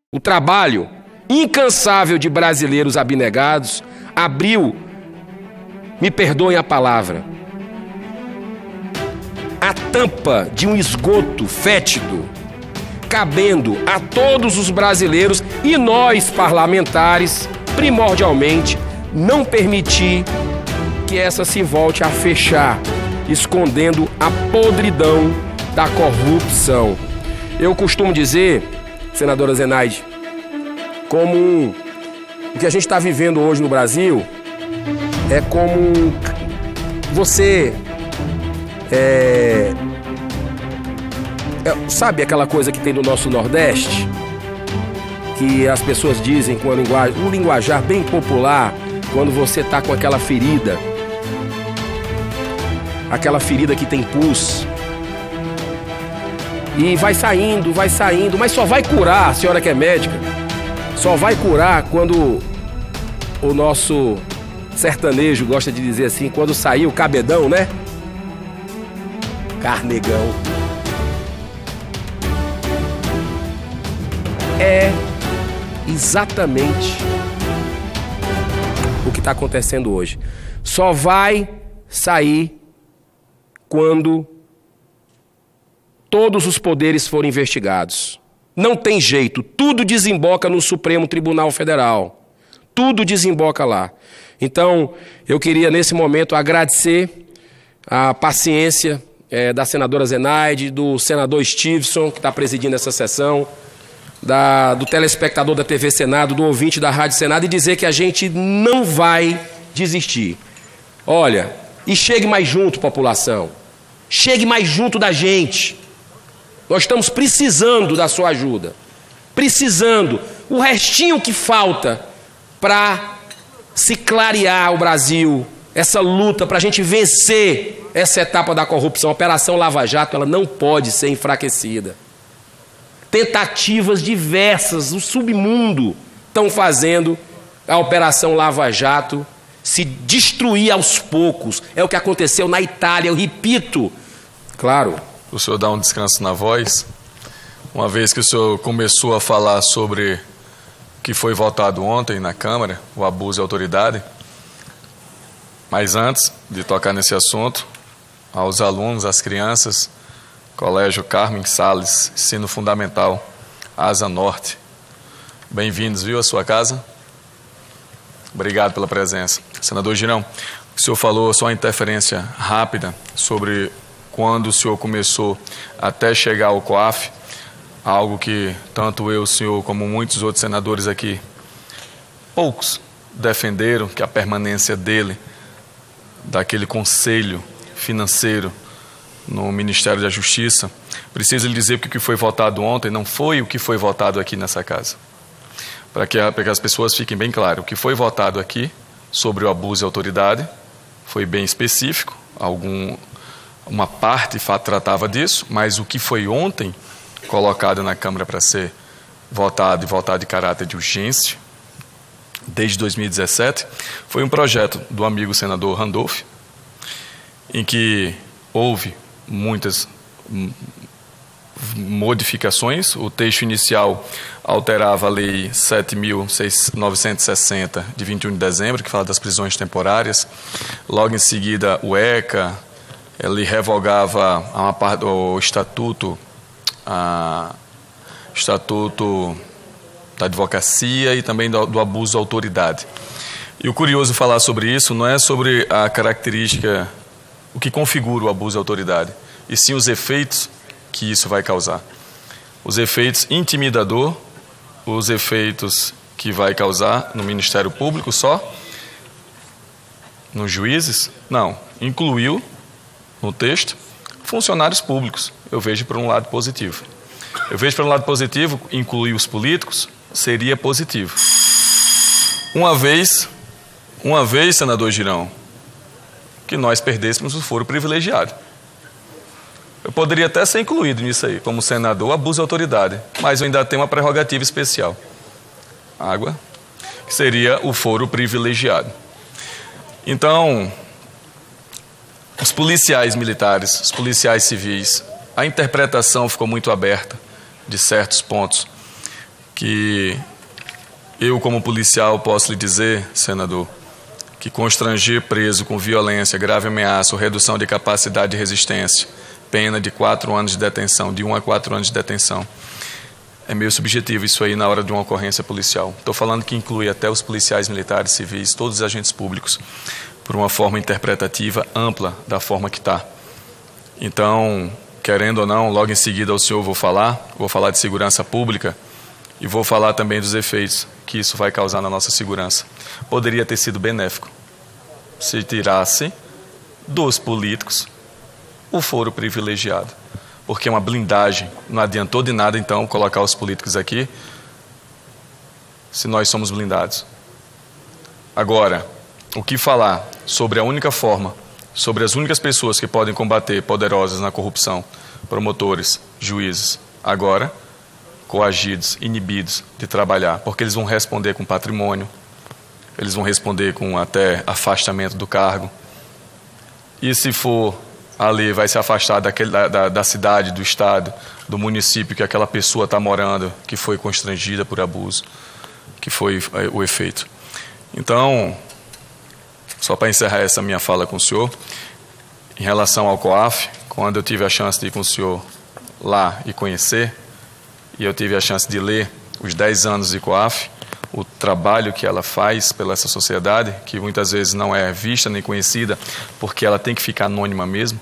O trabalho incansável de brasileiros abnegados abriu, me perdoem a palavra, a tampa de um esgoto fétido, cabendo a todos os brasileiros e nós, parlamentares, primordialmente, não permitir que essa se volte a fechar, escondendo a podridão da corrupção. Eu costumo dizer, senadora Zenaide, como o que a gente está vivendo hoje no Brasil é como você sabe aquela coisa que tem no nosso Nordeste, que as pessoas dizem com um linguajar bem popular, quando você está com aquela ferida que tem pus, e vai saindo, mas só vai curar, a senhora que é médica, só vai curar quando o nosso sertanejo gosta de dizer assim, quando sair o cabedão, né? Carnegão. É exatamente o que está acontecendo hoje. Só vai sair quando todos os poderes forem investigados. Não tem jeito, tudo desemboca no Supremo Tribunal Federal. Tudo desemboca lá. Então, eu queria nesse momento agradecer a paciência da senadora Zenaide, do senador Stevenson, que está presidindo essa sessão, do telespectador da TV Senado, do ouvinte da Rádio Senado, e dizer que a gente não vai desistir. Olha, e chegue mais junto, população. Chegue mais junto da gente. Nós estamos precisando da sua ajuda. Precisando. O restinho que falta para se clarear o Brasil, essa luta para a gente vencer essa etapa da corrupção. A Operação Lava Jato, ela não pode ser enfraquecida. Tentativas diversas, o submundo estão fazendo a Operação Lava Jato se destruir aos poucos. É o que aconteceu na Itália, eu repito. Claro. O senhor dá um descanso na voz, uma vez que o senhor começou a falar sobre o que foi votado ontem na Câmara, o abuso de autoridade. Mas antes de tocar nesse assunto, aos alunos, às crianças, Colégio Carmen Salles, Ensino Fundamental, Asa Norte, bem-vindos, viu, à sua casa? Obrigado pela presença. Senador Girão, o senhor falou só uma interferência rápida sobre quando o senhor começou até chegar ao COAF, algo que tanto eu, o senhor, como muitos outros senadores aqui, poucos defenderam, que a permanência dele, daquele conselho financeiro no Ministério da Justiça. Preciso lhe dizer que o que foi votado ontem não foi o que foi votado aqui nessa casa. Para que as pessoas fiquem bem claras, o que foi votado aqui sobre o abuso de autoridade foi bem específico, uma parte tratava disso, mas o que foi ontem colocado na Câmara para ser votado e votado de caráter de urgência, desde 2017, foi um projeto do amigo senador Randolph, em que houve muitas modificações. O texto inicial alterava a Lei 7.960, de 21 de dezembro, que fala das prisões temporárias. Logo em seguida, o ECA, ele revogava uma parte do estatuto da advocacia e também do abuso de autoridade. E o curioso de falar sobre isso não é sobre a característica, o que configura o abuso de autoridade, e sim os efeitos que isso vai causar. Os efeitos intimidador, os efeitos que vai causar no Ministério Público só, nos juízes, não, incluiu no texto funcionários públicos. Eu vejo por um lado positivo. Eu vejo por um lado positivo, incluir os políticos, seria positivo. Uma vez, senador Girão, que nós perdêssemos o foro privilegiado. Eu poderia até ser incluído nisso aí, como senador, abuso de autoridade, mas eu ainda tenho uma prerrogativa especial. Que seria o foro privilegiado. Então, os policiais militares, os policiais civis, a interpretação ficou muito aberta de certos pontos que eu, como policial, posso lhe dizer, senador, que constranger preso com violência, grave ameaça ou redução de capacidade de resistência, pena de 4 anos de detenção, de 1 a 4 anos de detenção. É meio subjetivo isso aí na hora de uma ocorrência policial. Estou falando que inclui até os policiais militares, civis, todos os agentes públicos, por uma forma interpretativa ampla da forma que está. Então, querendo ou não, logo em seguida ao senhor vou falar de segurança pública e vou falar também dos efeitos que isso vai causar na nossa segurança. Poderia ter sido benéfico se tirasse dos políticos o foro privilegiado, porque é uma blindagem. Não adiantou de nada, então, colocar os políticos aqui se nós somos blindados. Agora, o que falar sobre a única forma, sobre as únicas pessoas que podem combater poderosas na corrupção, promotores, juízes, agora coagidos, inibidos de trabalhar, porque eles vão responder com patrimônio, eles vão responder com até afastamento do cargo. E se for ali, vai se afastar da cidade, do estado, do município que aquela pessoa está morando, que foi constrangida por abuso, que foi o efeito. Então, só para encerrar essa minha fala com o senhor, em relação ao COAF, quando eu tive a chance de ir com o senhor lá e conhecer, e eu tive a chance de ler os 10 anos de COAF, o trabalho que ela faz pela essa sociedade, que muitas vezes não é vista nem conhecida, porque ela tem que ficar anônima mesmo.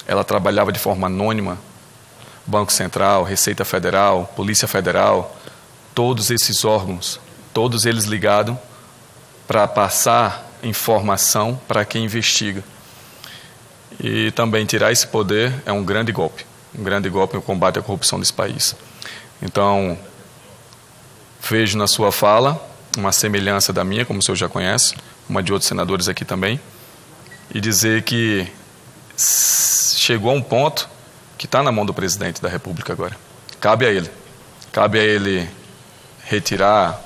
Ela trabalhava de forma anônima, Banco Central, Receita Federal, Polícia Federal, todos esses órgãos, todos eles ligados para passar informação para quem investiga. E também tirar esse poder é um grande golpe no combate à corrupção desse país. Então, vejo na sua fala uma semelhança da minha, como o senhor já conhece, uma de outros senadores aqui também, e dizer que chegou a um ponto que está na mão do presidente da República agora. Cabe a ele retirar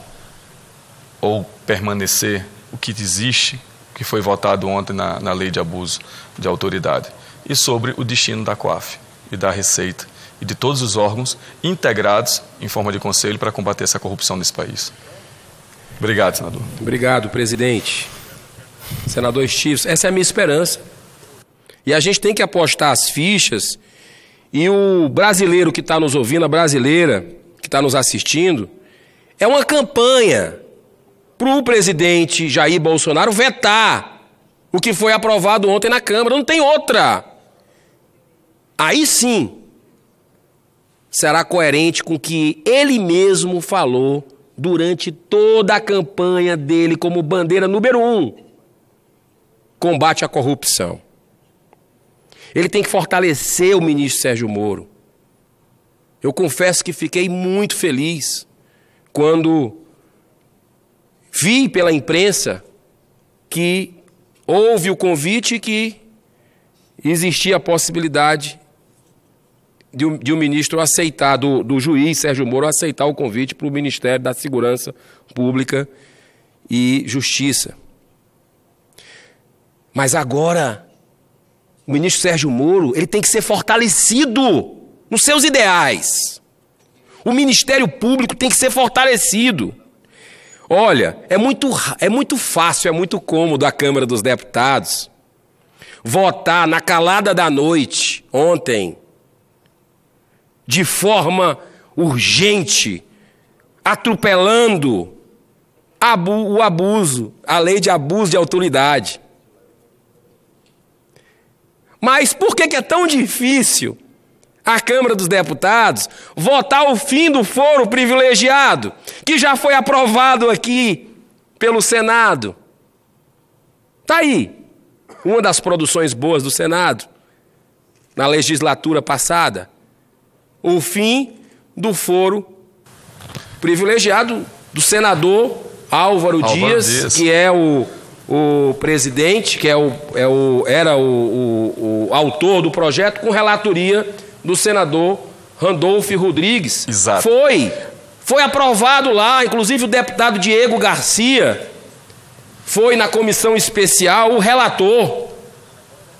ou permanecer o que existe, que foi votado ontem na lei de abuso de autoridade, e sobre o destino da COAF e da Receita e de todos os órgãos integrados em forma de conselho para combater essa corrupção nesse país. Obrigado, senador. Obrigado, presidente. Senador Stivos, essa é a minha esperança. E a gente tem que apostar as fichas, e o brasileiro que está nos ouvindo, a brasileira que está nos assistindo, é uma campanha para o presidente Jair Bolsonaro vetar o que foi aprovado ontem na Câmara. Não tem outra. Aí sim será coerente com o que ele mesmo falou durante toda a campanha dele como bandeira número 1, combate à corrupção. Ele tem que fortalecer o ministro Sérgio Moro. Eu confesso que fiquei muito feliz quando vi pela imprensa que houve o convite, que existia a possibilidade de o ministro aceitar, do juiz Sérgio Moro aceitar o convite para o Ministério da Segurança Pública e Justiça. Mas agora, o ministro Sérgio Moro, ele tem que ser fortalecido nos seus ideais. O Ministério Público tem que ser fortalecido. Olha, é muito fácil, é muito cômodo a Câmara dos Deputados votar na calada da noite, ontem, de forma urgente, atropelando o abuso, a lei de abuso de autoridade. Mas por que é tão difícil a Câmara dos Deputados votar o fim do foro privilegiado, que já foi aprovado aqui pelo Senado? Está aí, uma das produções boas do Senado, na legislatura passada, o fim do foro privilegiado do senador Álvaro Dias, que é o presidente, que era o autor do projeto, com relatoria do senador Randolfo Rodrigues. Exato. Foi aprovado lá, inclusive o deputado Diego Garcia foi na comissão especial o relator.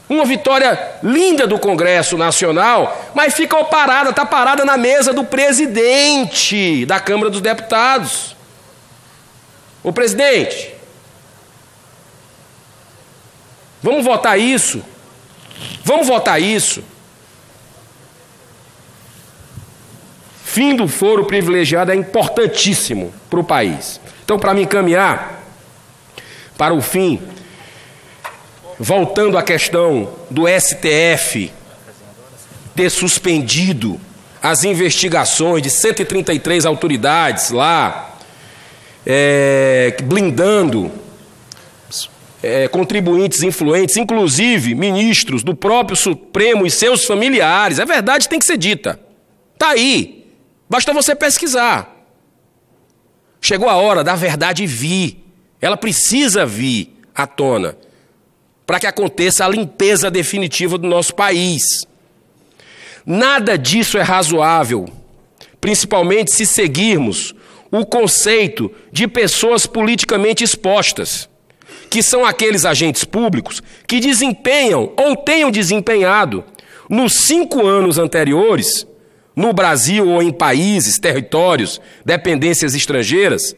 Uma vitória linda do Congresso Nacional, mas ficou parada, está parada na mesa do presidente da Câmara dos Deputados. Ô presidente, vamos votar isso? Vamos votar isso? Fim do foro privilegiado é importantíssimo para o país. Então, para me encaminhar para o fim, voltando à questão do STF ter suspendido as investigações de 133 autoridades lá, blindando contribuintes influentes, inclusive ministros do próprio Supremo e seus familiares. A verdade tem que ser dita. Está aí. Basta você pesquisar. Chegou a hora da verdade vir. Ela precisa vir à tona para que aconteça a limpeza definitiva do nosso país. Nada disso é razoável, principalmente se seguirmos o conceito de pessoas politicamente expostas, que são aqueles agentes públicos que desempenham ou tenham desempenhado nos 5 anos anteriores, no Brasil ou em países, territórios, dependências estrangeiras,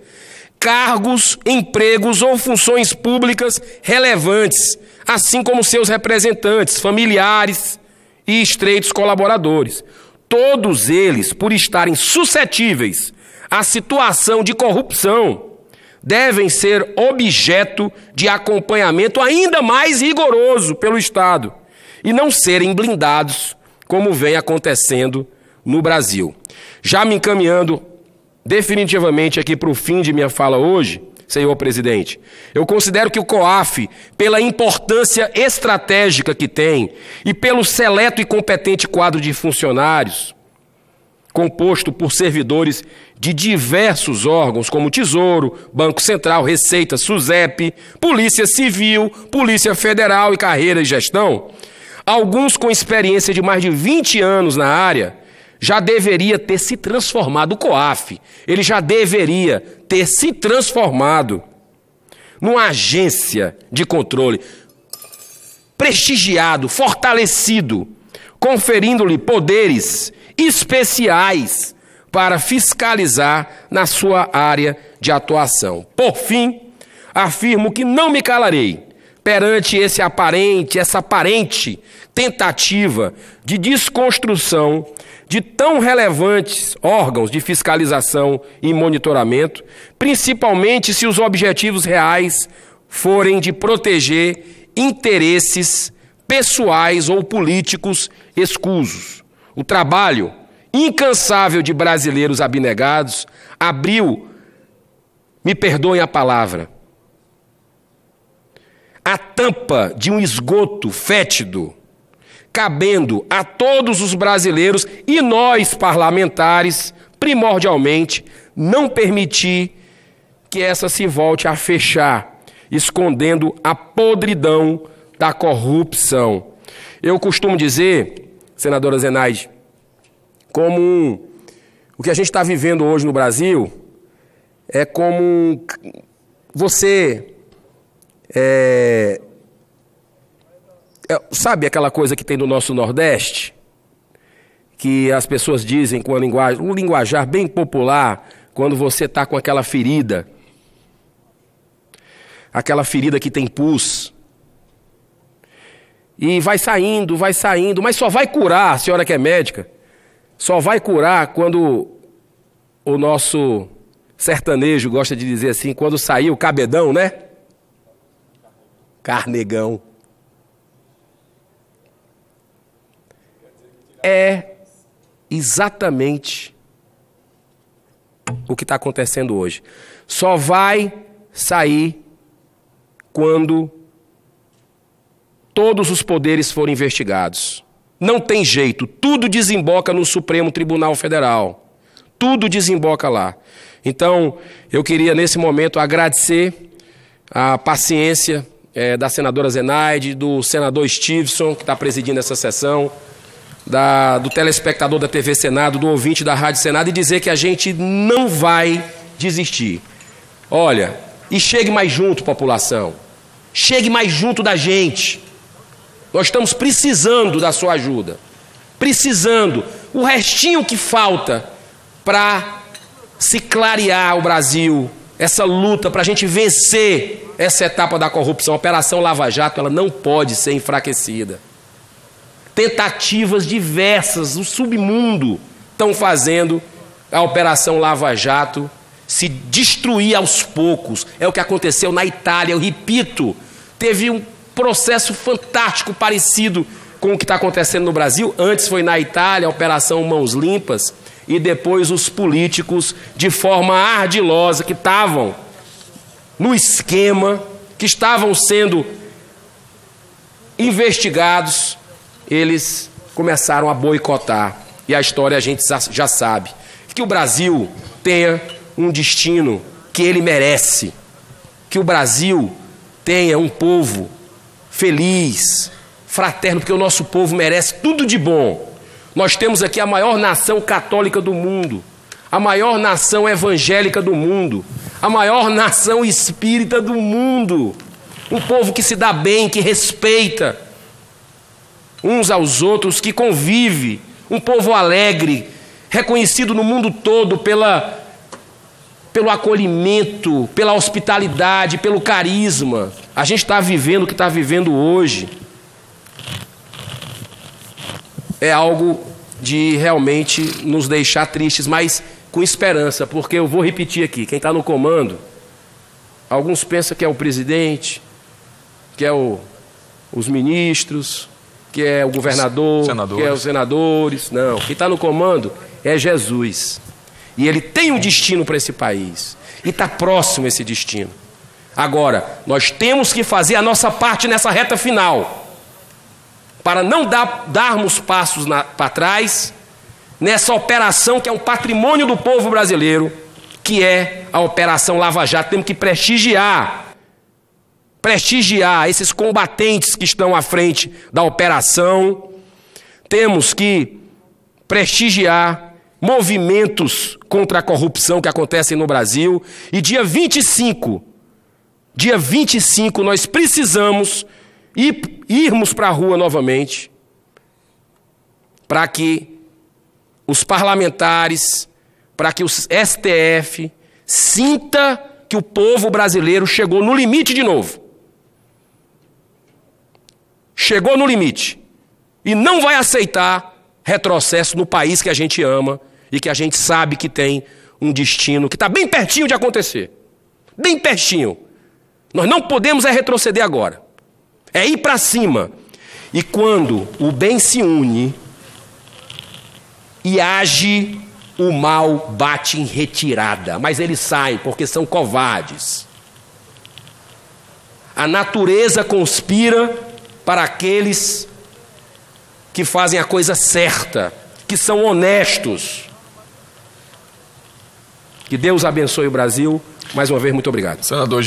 cargos, empregos ou funções públicas relevantes, assim como seus representantes, familiares e estreitos colaboradores. Todos eles, por estarem suscetíveis à situação de corrupção, devem ser objeto de acompanhamento ainda mais rigoroso pelo Estado e não serem blindados, como vem acontecendo no Brasil. Já me encaminhando definitivamente aqui para o fim de minha fala hoje, senhor presidente, eu considero que o COAF, pela importância estratégica que tem e pelo seleto e competente quadro de funcionários, composto por servidores de diversos órgãos, como Tesouro, Banco Central, Receita, SUSEP, Polícia Civil, Polícia Federal e Carreira e Gestão, alguns com experiência de mais de 20 anos na área, já deveria ter se transformado, o COAF, ele já deveria ter se transformado numa agência de controle, prestigiado, fortalecido, conferindo-lhe poderes especiais para fiscalizar na sua área de atuação. Por fim, afirmo que não me calarei perante essa aparente tentativa de desconstrução de tão relevantes órgãos de fiscalização e monitoramento, principalmente se os objetivos reais forem de proteger interesses pessoais ou políticos escusos. O trabalho incansável de brasileiros abnegados abriu, me perdoem a palavra, a tampa de um esgoto fétido, cabendo a todos os brasileiros e nós, parlamentares, primordialmente, não permitir que essa se volte a fechar, escondendo a podridão da corrupção. Eu costumo dizer, senadora Zenaide, o que a gente está vivendo hoje no Brasil é como você... sabe aquela coisa que tem no nosso Nordeste? Que as pessoas dizem com um linguajar bem popular, quando você está com aquela ferida que tem pus, e vai saindo, mas só vai curar, a senhora que é médica, só vai curar quando o nosso sertanejo gosta de dizer assim, quando sair o cabedão, né? Carnegão. É exatamente o que está acontecendo hoje. Só vai sair quando todos os poderes forem investigados. Não tem jeito, tudo desemboca no Supremo Tribunal Federal. Tudo desemboca lá. Então, eu queria nesse momento agradecer a paciência da senadora Zenaide, do senador Stevenson, que está presidindo essa sessão, do telespectador da TV Senado, do ouvinte da Rádio Senado, e dizer que a gente não vai desistir. Olha, e chegue mais junto, população. Chegue mais junto da gente. Nós estamos precisando da sua ajuda. Precisando. O restinho que falta para se clarear o Brasil, essa luta para a gente vencer essa etapa da corrupção, a Operação Lava Jato, ela não pode ser enfraquecida. Tentativas diversas, o submundo estão fazendo a Operação Lava Jato se destruir aos poucos. É o que aconteceu na Itália, eu repito, teve um processo fantástico parecido com o que está acontecendo no Brasil. Antes foi na Itália, a Operação Mãos Limpas, e depois os políticos, de forma ardilosa, que estavam no esquema, que estavam sendo investigados, eles começaram a boicotar. E a história a gente já sabe. Que o Brasil tenha um destino que ele merece. Que o Brasil tenha um povo feliz, fraterno, porque o nosso povo merece tudo de bom. Nós temos aqui a maior nação católica do mundo, a maior nação evangélica do mundo, a maior nação espírita do mundo. Um povo que se dá bem, que respeita uns aos outros, que convive. Um povo alegre, reconhecido no mundo todo pelo acolhimento, pela hospitalidade, pelo carisma. A gente está vivendo o que está vivendo hoje. É algo de realmente nos deixar tristes, mas com esperança, porque eu vou repetir aqui, quem está no comando, alguns pensam que é o presidente, que é os ministros, que é o governador, que é os senadores. Não, quem está no comando é Jesus. E ele tem um destino para esse país. E está próximo esse destino. Agora, nós temos que fazer a nossa parte nessa reta final, para não darmos passos para trás nessa operação que é um patrimônio do povo brasileiro, que é a Operação Lava Jato. Temos que prestigiar esses combatentes que estão à frente da operação. Temos que prestigiar movimentos contra a corrupção que acontecem no Brasil. E dia 25, nós precisamos irmos para a rua novamente, para que os parlamentares, para que o STF sinta que o povo brasileiro chegou no limite de novo. Chegou no limite. E não vai aceitar retrocesso no país que a gente ama e que a gente sabe que tem um destino que está bem pertinho de acontecer. Bem pertinho. Nós não podemos retroceder agora. É ir para cima. E quando o bem se une e age, o mal bate em retirada. Mas eles saem porque são covardes. A natureza conspira para aqueles que fazem a coisa certa, que são honestos. Que Deus abençoe o Brasil. Mais uma vez, muito obrigado. Senador